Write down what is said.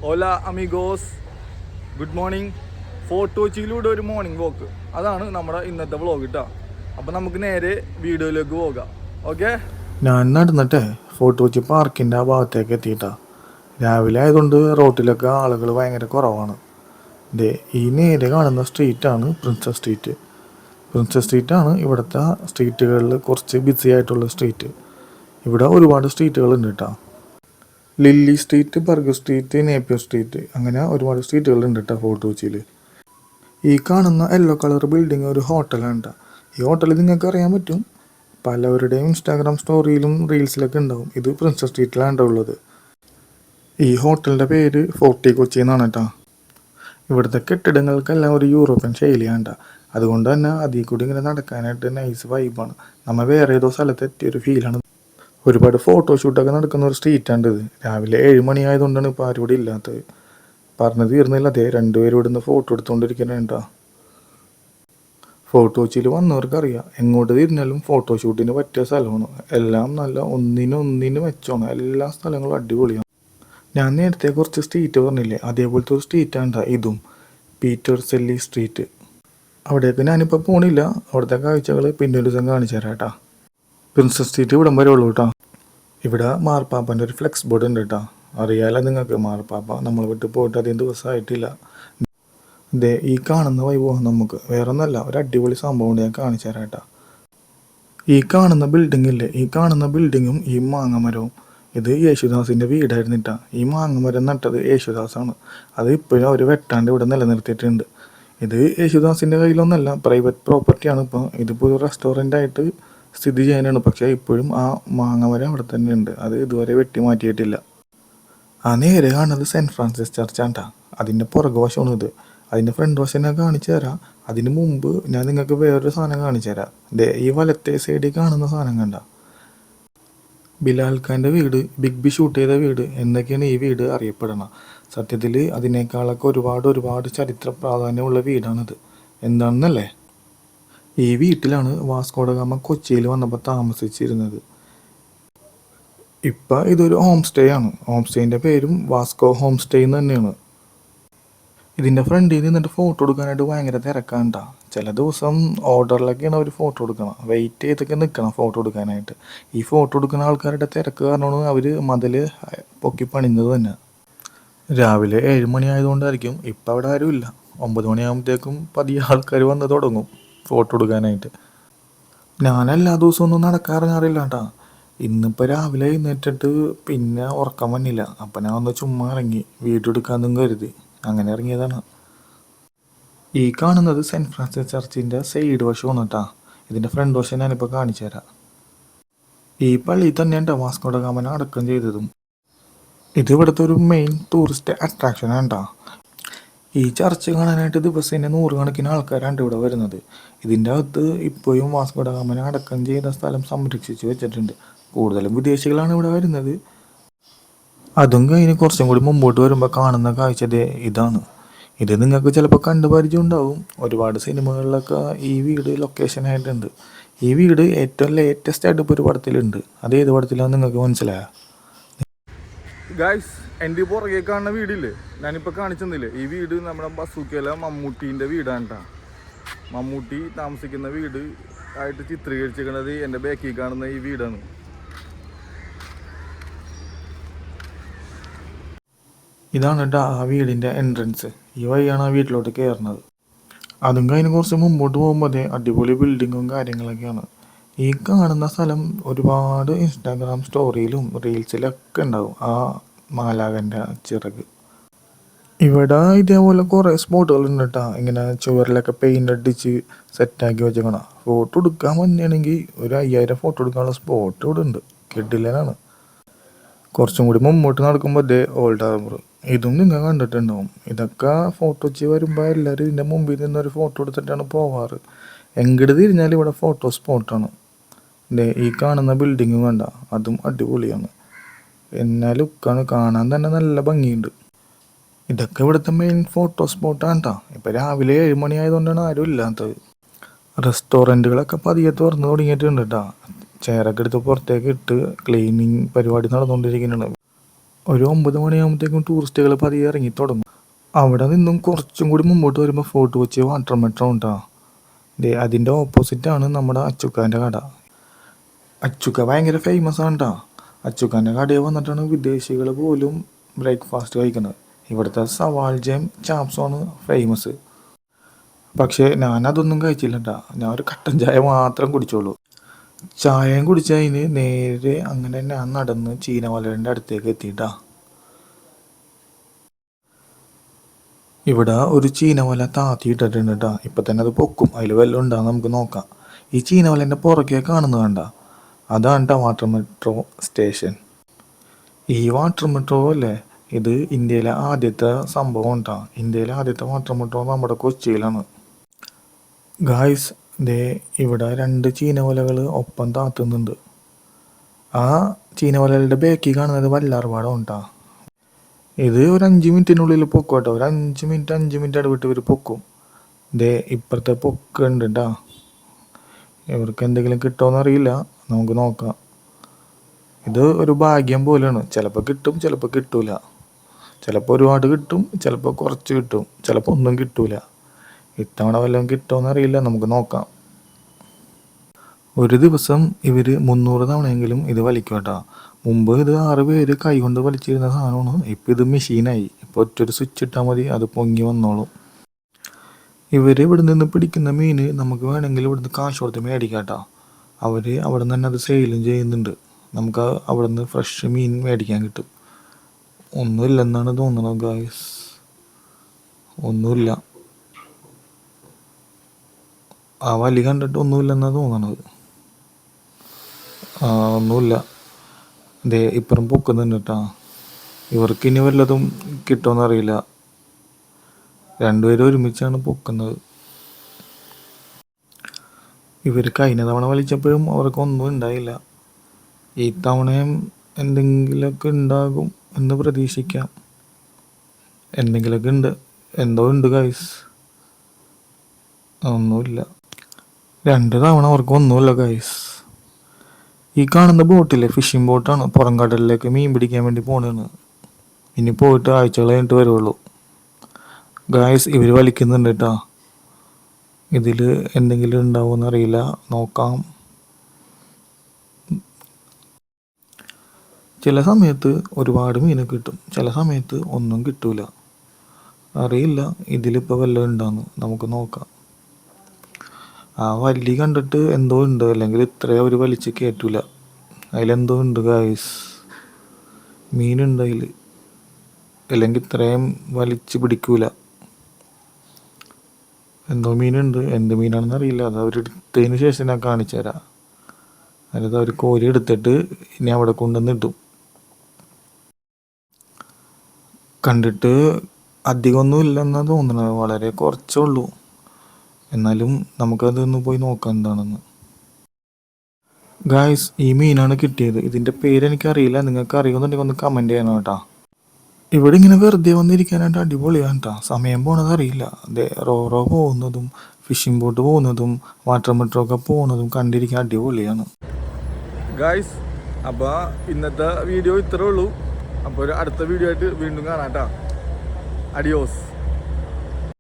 ഓല amigos, good morning. Fort കൊച്ചിയിലൂടെ ഒരു morning walk, അതാണ് നമ്മുടെ ഇന്നത്തെ വ്ളോഗ് കേട്ടോ. അപ്പം നമുക്ക് നേരെ വീഡിയോയിലേക്ക് പോകാം. ഓക്കെ, ഞാൻ നടന്നിട്ടേ ഫോർട്ട് കൊച്ചി പാർക്കിൻ്റെ ആ ഭാഗത്തേക്ക് എത്തിയിട്ടാ. രാവിലെ ആയതുകൊണ്ട് റോട്ടിലൊക്കെ ആളുകൾ ഭയങ്കര കുറവാണ്. ഈ നേരെ കാണുന്ന സ്ട്രീറ്റാണ് പ്രിൻസസ് സ്ട്രീറ്റ്. പ്രിൻസസ് സ്ട്രീറ്റാണ് ഇവിടുത്തെ സ്ട്രീറ്റുകളിൽ കുറച്ച് ബിസി ആയിട്ടുള്ള സ്ട്രീറ്റ്. ഇവിടെ ഒരുപാട് സ്ട്രീറ്റുകളുണ്ട് കേട്ടോ. Lily street, Burgher street, Napier street, അങ്ങനെ ഒരുപാട് സ്ട്രീറ്റുകളുണ്ട് കേട്ടോ ഫോർട്ട് കൊച്ചിയിൽ. ഈ കാണുന്ന യെല്ലോ കളർ ബിൽഡിംഗ് ഒരു ഹോട്ടലാണ് കേട്ടോ. ഈ ഹോട്ടൽ നിങ്ങൾക്ക് അറിയാൻ പറ്റും, പലവരുടെയും ഇൻസ്റ്റാഗ്രാം സ്റ്റോറിയിലും റീൽസിലൊക്കെ ഉണ്ടാവും. ഇത് പ്രിൻസസ് സ്ട്രീറ്റിലാണ് ഉള്ളത്. ഈ ഹോട്ടലിൻ്റെ പേര് ഫോർട്ടി കൊച്ചി എന്നാണ് കേട്ടോ. ഇവിടുത്തെ കെട്ടിടങ്ങൾക്കെല്ലാം ഒരു യൂറോപ്യൻ ശൈലിയാണ് കേട്ടോ. അതുകൊണ്ട് തന്നെ അതിൽ കൂടി ഇങ്ങനെ നടക്കാനായിട്ട് നൈസ് വൈബാണ്. നമ്മൾ വേറെ ഏതോ സ്ഥലത്ത് എത്തിയൊരു ഫീലാണ്. ഒരുപാട് ഫോട്ടോഷൂട്ടൊക്കെ നടക്കുന്ന ഒരു സ്ട്രീറ്റാണ് ഇത്. രാവിലെ 7 മണി ആയതുകൊണ്ടാണ് ഇപ്പോൾ ആരും ഇവിടെ ഇല്ലാത്തത്. പറഞ്ഞു തീർന്നില്ല, അതേ രണ്ടുപേരും ഇവിടുന്ന് ഫോട്ടോ എടുത്തുകൊണ്ടിരിക്കുന്നുണ്ടോ. ഫോട്ടോ കൊച്ചിയിൽ വന്നവർക്കറിയാം, എങ്ങോട്ട് തിരിഞ്ഞാലും ഫോട്ടോഷൂട്ടിന് പറ്റിയ സ്ഥലമാണ്. എല്ലാം നല്ല ഒന്നിനൊന്നിന് മെച്ചമാണ്. എല്ലാ സ്ഥലങ്ങളും അടിപൊളിയാണ്. ഞാൻ നേരത്തെ കുറച്ച് സ്ട്രീറ്റ് പറഞ്ഞില്ലേ, അതേപോലത്തെ ഒരു സ്ട്രീറ്റാണ് ഇതും, പീറ്റർ സെല്ലി സ്ട്രീറ്റ്. അവിടേക്ക് ഞാനിപ്പോൾ പോണില്ല. അവിടുത്തെ കാഴ്ചകൾ പിന്നെ ഒരു ദിവസം കാണിച്ചു തരാം കേട്ടോ. പ്രിൻസസ് സ്ട്രീറ്റ് ഇവിടം വരെ ഉള്ളൂ കേട്ടോ. ഇവിടെ മാർപ്പാപ്പൻ്റെ ഒരു ഫ്ലെക്സ് ബോർഡ് ഉണ്ട് കേട്ടോ. അറിയാലോ നിങ്ങൾക്ക്, മാർപ്പാപ്പ നമ്മൾ വിട്ട് പോയിട്ട് അധികം ദിവസമായിട്ടില്ല. ഈ കാണുന്ന വൈഭവം നമുക്ക് വേറെ ഒന്നല്ല, ഒരു അടിപൊളി സംഭവം ഞാൻ കാണിച്ചു തരാം കേട്ടോ. ഈ കാണുന്ന ബിൽഡിങ്ങില്ലേ, ഈ കാണുന്ന ബിൽഡിങ്ങും ഈ മാങ്ങമരവും ഇത് യേശുദാസിൻ്റെ വീടായിരുന്നിട്ടാ. ഈ മാങ്ങമരം നട്ടത് യേശുദാസാണ്. അത് ഇപ്പോഴും അവർ വെട്ടാണ്ട് ഇവിടെ നിലനിർത്തിയിട്ടുണ്ട്. ഇത് യേശുദാസിൻ്റെ കയ്യിലൊന്നല്ല, പ്രൈവറ്റ് പ്രോപ്പർട്ടിയാണ്. ഇതിപ്പോൾ ഒരു റെസ്റ്റോറൻ്റായിട്ട് സ്ഥിതി ചെയ്യാനാണ്. പക്ഷേ ഇപ്പോഴും ആ മാങ്ങമരം അവിടെ തന്നെ ഉണ്ട്. അത് ഇതുവരെ വെട്ടി മാറ്റിയിട്ടില്ല. ആ നേരെ കാണുന്നത് സെൻറ്റ് ഫ്രാൻസിസ് ചർച്ചാണ് കേട്ടോ. അതിൻ്റെ പുറകു വശമാണ് ഇത്. അതിൻ്റെ ഫ്രണ്ട് വശം ഞാൻ കാണിച്ചു തരാം. അതിന് മുമ്പ് ഞാൻ നിങ്ങൾക്ക് വേറൊരു സാധനം കാണിച്ചു തരാം. ഈ വലത്തെ സൈഡിൽ കാണുന്ന സാധനം കണ്ട, ബിലാൽ ഖാൻ്റെ വീട്, ബിഗ് ബി ഷൂട്ട് ചെയ്ത വീട് എന്നൊക്കെയാണ് ഈ വീട് അറിയപ്പെടണം. സത്യത്തിൽ അതിനേക്കാളൊക്കെ ഒരുപാട് ചരിത്ര പ്രാധാന്യമുള്ള വീടാണിത്. എന്താണെന്നല്ലേ, ഈ വീട്ടിലാണ് വാസ്കോ ഡ ഗാമ കൊച്ചിയിൽ വന്നപ്പോൾ താമസിച്ചിരുന്നത്. ഇപ്പം ഇതൊരു ഹോം സ്റ്റേ ആണ്. ഹോം സ്റ്റേൻ്റെ പേരും വാസ്കോ ഹോം സ്റ്റേ എന്ന് തന്നെയാണ്. ഇതിൻ്റെ ഫ്രണ്ടിൽ നിന്നിട്ട് ഫോട്ടോ എടുക്കാനായിട്ട് ഭയങ്കര തിരക്കാണ്ടാ. ചില ദിവസം ഓർഡറിലൊക്കെയാണ് അവർ ഫോട്ടോ എടുക്കണം. വെയിറ്റ് ചെയ്തൊക്കെ നിൽക്കണം ഫോട്ടോ എടുക്കാനായിട്ട്. ഈ ഫോട്ടോ എടുക്കുന്ന ആൾക്കാരുടെ തിരക്ക് കാരണമാണ് അവർ മതിൽ പൊക്കി പണിഞ്ഞത് തന്നെ. രാവിലെ 7 മണി ആയതുകൊണ്ടായിരിക്കും ഇപ്പം അവിടെ ആരുമില്ല. 9 മണിയാകുമ്പോഴത്തേക്കും പതിയെ ആൾക്കാർ വന്ന് തുടങ്ങും ഫോട്ടോ എടുക്കാനായിട്ട്. ഞാൻ എല്ലാ ദിവസവും ഒന്നും നടക്കാറില്ല കേട്ടോ. ഇന്നിപ്പോൾ രാവിലെ എഴുന്നേറ്റിട്ട് പിന്നെ ഉറക്കം വന്നില്ല. അപ്പം ഞാൻ ഒന്ന് ചുമ്മാ ഇറങ്ങി വീഡിയോ എടുക്കാമെന്നും കരുതി അങ്ങനെ ഇറങ്ങിയതാണ്. ഈ കാണുന്നത് സെൻറ്റ് ഫ്രാൻസിസ് ചർച്ചിൻ്റെ സൈഡ് വശമാണ് കേട്ടോ. ഇതിൻ്റെ ഫ്രണ്ട് വശം ഞാനിപ്പോൾ കാണിച്ചു തരാം. ഈ പള്ളി തന്നെയാണ് വാസ്കോ ഡ ഗാമ അടക്കം ചെയ്തതും. ഇത് ഇവിടുത്തെ ഒരു മെയിൻ ടൂറിസ്റ്റ് അട്രാക്ഷനാണ് കേട്ടോ. ഈ ചർച്ച് കാണാനായിട്ട് ദിവസേന 100 കണക്കിന് ആൾക്കാരാണ് ഇവിടെ വരുന്നത്. ഇതിൻ്റെ അകത്ത് ഇപ്പോഴും വാസ്കോ ഡ ഗാമ അടക്കം ചെയ്ത സ്ഥലം സംരക്ഷിച്ച് വെച്ചിട്ടുണ്ട്. കൂടുതലും വിദേശികളാണ് ഇവിടെ വരുന്നത്. അതും കഴിഞ്ഞ് കുറച്ചും കൂടി മുമ്പോട്ട് വരുമ്പോൾ കാണുന്ന കാഴ്ച ഇതാണ്. ഇത് നിങ്ങൾക്ക് ചിലപ്പോൾ കണ്ടു പരിചയം ഉണ്ടാവും. ഒരുപാട് സിനിമകളിലൊക്കെ ഈ വീട് ലൊക്കേഷനായിട്ടുണ്ട്. ഈ വീട് ഏറ്റവും ലേറ്റസ്റ്റ് ആയിട്ട് ഇപ്പോൾ ഒരു പടത്തിലുണ്ട്. അത് ഏത് പടത്തിലാണെന്ന് നിങ്ങൾക്ക് മനസ്സിലായോ? ഗൈസ്, എൻ്റെ പുറകെ കാണുന്ന വീടില്ലേ, ഞാനിപ്പോൾ കാണിച്ചെന്നില്ലേ, ഈ വീട് നമ്മുടെ ബസൂക്കയിലെ മമ്മൂട്ടീൻ്റെ വീടാണ് കേട്ടോ. മമ്മൂട്ടി താമസിക്കുന്ന വീട് ആയിട്ട് ചിത്രീകരിച്ചിരിക്കുന്നത് എൻ്റെ ബാക്കിൽ കാണുന്ന ഈ വീടാണ്. ഇതാണ് കേട്ടോ ആ വീടിൻ്റെ എൻട്രൻസ്. ഈ വഴിയാണ് ആ വീട്ടിലോട്ട് കയറുന്നത്. അതും കഴിഞ്ഞ് കുറച്ച് മുമ്പോട്ട് പോകുമ്പോൾ അടിപൊളി ബിൽഡിങ്ങും കാര്യങ്ങളൊക്കെയാണ്. ഈ കാണുന്ന സ്ഥലം ഒരുപാട് ഇൻസ്റ്റാഗ്രാം സ്റ്റോറിയിലും റീൽസിലൊക്കെ ഉണ്ടാവും, ആ മാലാഖൻ്റെ ചിറക്. ഇവിടെ ഇതേപോലെ കുറേ സ്പോട്ടുകളുണ്ട് കേട്ടോ. ഇങ്ങനെ ചുവരിലൊക്കെ പെയിൻ്റ് അടിച്ച് സെറ്റാക്കി വെച്ചേക്കണം. ഫോട്ടോ എടുക്കാൻ വന്നെയാണെങ്കിൽ ഒരു 5000 ഫോട്ടോ എടുക്കാനുള്ള സ്പോട്ട് ഇവിടെ ഉണ്ട്. കിടിലനാണ്. കുറച്ചും കൂടി മുമ്പോട്ട് നടക്കുമ്പോൾ ഓൾഡ് ഹാർബർ, ഇതും നിങ്ങൾ കണ്ടിട്ടുണ്ടാവും. ഇതൊക്കെ ഫോട്ടോ വെച്ച് വരുമ്പോൾ എല്ലാവരും ഇതിൻ്റെ മുമ്പിൽ നിന്നൊരു ഫോട്ടോ എടുത്തിട്ടാണ് പോവാറ്. എങ്ങോട്ട് തിരിഞ്ഞാലും ഇവിടെ ഫോട്ടോ സ്പോട്ടാണ്. ഈ കാണുന്ന ബിൽഡിങ് കണ്ട, അതും അടിപൊളിയാണ്. എന്നാ ലുക്കാണ്, കാണാൻ തന്നെ നല്ല ഭംഗിയുണ്ട്. ഇതൊക്കെ ഇവിടുത്തെ മെയിൻ ഫോട്ടോ സ്പോട്ടാണ് കേട്ടോ. ഇപ്പം രാവിലെ 7 മണി ആയതുകൊണ്ടാണ് ആരും ഇല്ലാത്തത്. റെസ്റ്റോറൻറ്റുകളൊക്കെ പതിയെ തുറന്ന് തുടങ്ങിയിട്ടുണ്ട് കേട്ടോ. ചെയറൊക്കെ എടുത്ത് പുറത്തേക്ക് ഇട്ട് ക്ലീനിങ് പരിപാടി നടന്നുകൊണ്ടിരിക്കുന്നുണ്ട്. ഒരു 9 മണിയാകുമ്പോഴത്തേക്കും ടൂറിസ്റ്റുകൾ പതിയെ ഇറങ്ങി തുടങ്ങും. അവിടെ നിന്നും കുറച്ചും കൂടി മുമ്പോട്ട് വരുമ്പോൾ ഫോർട്ട് കൊച്ചി വാട്ടർ മെട്രോ ഉണ്ടാ. അതിൻ്റെ ഓപ്പോസിറ്റാണ് നമ്മുടെ അച്ചുക്കാൻ്റെ കട. അച്ചുക്ക ഭയങ്കര ഫേമസ് ആണ് കേട്ടോ. അച്ചുക്കാൻ്റെ കടയിൽ വന്നിട്ടാണ് വിദേശികൾ പോലും ബ്രേക്ക്ഫാസ്റ്റ് കഴിക്കുന്നത്. ഇവിടുത്തെ സവാൾജയും ചാപ്സുമാണ് ഫേമസ്. പക്ഷേ ഞാനതൊന്നും കഴിച്ചില്ല കേട്ടോ. ഞാൻ ഒരു കട്ടൻ ചായ മാത്രം കുടിച്ചോളൂ. ചായയും കുടിച്ചതിന് നേരെ അങ്ങനെ ഞാൻ നടന്ന് ചീനവലയുടെ അടുത്തേക്ക് എത്തിയിട്ടാ. ഇവിടെ ഒരു ചീനവല താത്തിയിട്ടിട്ടുണ്ട് കേട്ടോ. ഇപ്പം തന്നെ അത് പൊക്കും. അതിൽ വല്ലതും ഉണ്ടാകും, നമുക്ക് നോക്കാം. ഈ ചീനവലേൻ്റെ പുറകെ കാണുന്നത് വേണ്ട, അതാണ് കേട്ടോ വാട്ടർ മെട്രോ സ്റ്റേഷൻ. ഈ വാട്ടർ മെട്രോ അല്ലേ, ഇത് ഇന്ത്യയിലെ ആദ്യത്തെ സംഭവം കേട്ടോ. ഇന്ത്യയിലെ ആദ്യത്തെ വാട്ടർ മെട്രോ നമ്മുടെ കൊച്ചിയിലാണ്. ഗായ്സ്, ഇവിടെ 2 ചീനവലകൾ ഒപ്പം താത്തുന്നുണ്ട്. ആ ചീനവലകളുടെ ബാക്കിൽ കാണുന്നത് വല്ലാർപാടം കേട്ടോ. ഇത് ഒരു 5 മിനിറ്റിനുള്ളിൽ പൊക്കും കേട്ടോ. ഒരു 5 മിനിറ്റ് ഇടവിട്ട് ഇവർ പൊക്കും. ഇപ്പുറത്തെ പൊക്കുണ്ട് കേട്ടോ. ഇവർക്ക് എന്തെങ്കിലും കിട്ടുമോയെന്ന് അറിയില്ല, നമുക്ക് നോക്കാം. ഇത് ഒരു ഭാഗ്യം പോലെയാണ്. ചിലപ്പോൾ കിട്ടും, ചിലപ്പോൾ കിട്ടൂല. ചിലപ്പോൾ ഒരുപാട് കിട്ടും, ചിലപ്പോൾ കുറച്ച് കിട്ടും, ചിലപ്പോൾ ഒന്നും കിട്ടൂല. ഇത്തവണ വല്ലതും കിട്ടുമോയെന്ന് അറിയില്ല, നമുക്ക് നോക്കാം. ഒരു ദിവസം ഇവർ 300 തവണയെങ്കിലും ഇത് വലിക്കും കേട്ടോ. മുമ്പ് ഇത് 6 പേര് കൈ കൊണ്ട് വലിച്ചിരുന്ന സാധനമാണ്. ഇപ്പോൾ ഇത് മെഷീനായി. ഇപ്പോൾ ഒറ്റൊരു സ്വിച്ച് ഇട്ടാൽ മതി, അത് പൊങ്ങി വന്നോളും. ഇവർ ഇവിടെ നിന്ന് പിടിക്കുന്ന മീൻ നമുക്ക് വേണമെങ്കിൽ ഇവിടുന്ന് കാശ് കൊടുത്ത് മേടിക്കാം കേട്ടോ. അവർ അവിടെ നിന്ന് തന്നെ അത് സെയിലും ചെയ്യുന്നുണ്ട്. നമുക്ക് അവിടെ നിന്ന് ഫ്രഷ് മീൻ മേടിക്കാൻ കിട്ടും. ഒന്നുമില്ലെന്നാണ് തോന്നുന്നത് ഗായ്സ്, ഒന്നുമില്ല. ആ വലി കണ്ടിട്ട് ഒന്നുമില്ലെന്നാണ് തോന്നണത്. ഒന്നുമില്ല. ഇപ്പുറം പൊക്കുന്നുണ്ട് കേട്ടോ. ഇവർക്ക് ഇനി വല്ലതും കിട്ടുമെന്ന് അറിയില്ല. 2 പേരും ഒരുമിച്ചാണ് പൊക്കുന്നത്. ഇവർ കഴിഞ്ഞ തവണ വലിച്ചപ്പോഴും അവർക്കൊന്നും ഉണ്ടായില്ല. ഈ തവണയും എന്തെങ്കിലുമൊക്കെ ഉണ്ടാകും എന്ന് പ്രതീക്ഷിക്കാം. എന്തെങ്കിലുമൊക്കെ ഉണ്ട്, എന്തോ ഉണ്ട് ഗൈസ്. ഒന്നുമില്ല. 2 തവണ അവർക്കൊന്നുമില്ല ഗൈസ്. ഈ കാണുന്ന ബോട്ടില്ലേ, ഫിഷിംഗ് ബോട്ടാണ്. പുറം കടലിലേക്ക് മീൻ പിടിക്കാൻ വേണ്ടി പോണതാണ്. ഇനി പോയിട്ട് ആഴ്ചകൾ കഴിഞ്ഞിട്ട് വരുള്ളൂ. ഗായ്സ്, ഇവർ വലിക്കുന്നുണ്ട് കേട്ടോ. ഇതിൽ എന്തെങ്കിലും ഉണ്ടാവുമെന്ന് അറിയില്ല, നോക്കാം. ചില സമയത്ത് ഒരുപാട് മീൻ കിട്ടും, ചില സമയത്ത് ഒന്നും കിട്ടൂല. അറിയില്ല ഇതിലിപ്പോൾ വല്ലതും ഉണ്ടാകുന്നു, നമുക്ക് നോക്കാം. ആ വലി കണ്ടിട്ട് എന്തോ ഉണ്ട്, അല്ലെങ്കിൽ ഇത്രയും അവർ വലിച്ച് കയറ്റൂല. അതിലെന്തോ ഉണ്ട് ഗായ്സ്, മീനുണ്ട് അതിൽ, അല്ലെങ്കിൽ ഇത്രയും വലിച്ച് പിടിക്കൂല. എന്തോ മീനുണ്ട്, എന്ത് മീനാണെന്ന് അറിയില്ല. അത് അവരെടുത്തതിന് ശേഷം ഞാൻ കാണിച്ചു തരാം. അതായത് അവർ കോരി എടുത്തിട്ട് ഇനി അവിടെ കൊണ്ടുവന്നിട്ടും. കണ്ടിട്ട് അധികമൊന്നും ഇല്ലെന്നാണ് തോന്നുന്നത്, വളരെ കുറച്ചേ ഉള്ളൂ. എന്നാലും നമുക്കതൊന്ന് പോയി നോക്കാം എന്താണെന്ന്. ഗായ്സ്, ഈ മീനാണ് കിട്ടിയത്. ഇതിൻ്റെ പേരെനിക്കറിയില്ല, നിങ്ങൾക്ക് അറിയുമെന്നുണ്ടെങ്കിൽ ഒന്ന് കമൻറ്റ് ചെയ്യണം കേട്ടോ. ഇവിടെ ഇങ്ങനെ വെറുതെ വന്നിരിക്കാനായിട്ട് അടിപൊളിയാണ് കേട്ടോ. സമയം പോണത് അറിയില്ല. റോ പോകുന്നതും ഫിഷിംഗ് ബോട്ട് പോകുന്നതും വാട്ടർ മെട്രോ ഒക്കെ പോകുന്നതും കണ്ടിരിക്കാൻ അടിപൊളിയാണ് ഗായ്സ്. അപ്പോൾ ഇന്നത്തെ വീഡിയോ ഇത്രേ ഉള്ളൂ. അപ്പോൾ ഒരു അടുത്ത വീഡിയോ ആയിട്ട് വീണ്ടും കാണാം കേട്ടോ. അഡിയോസ്.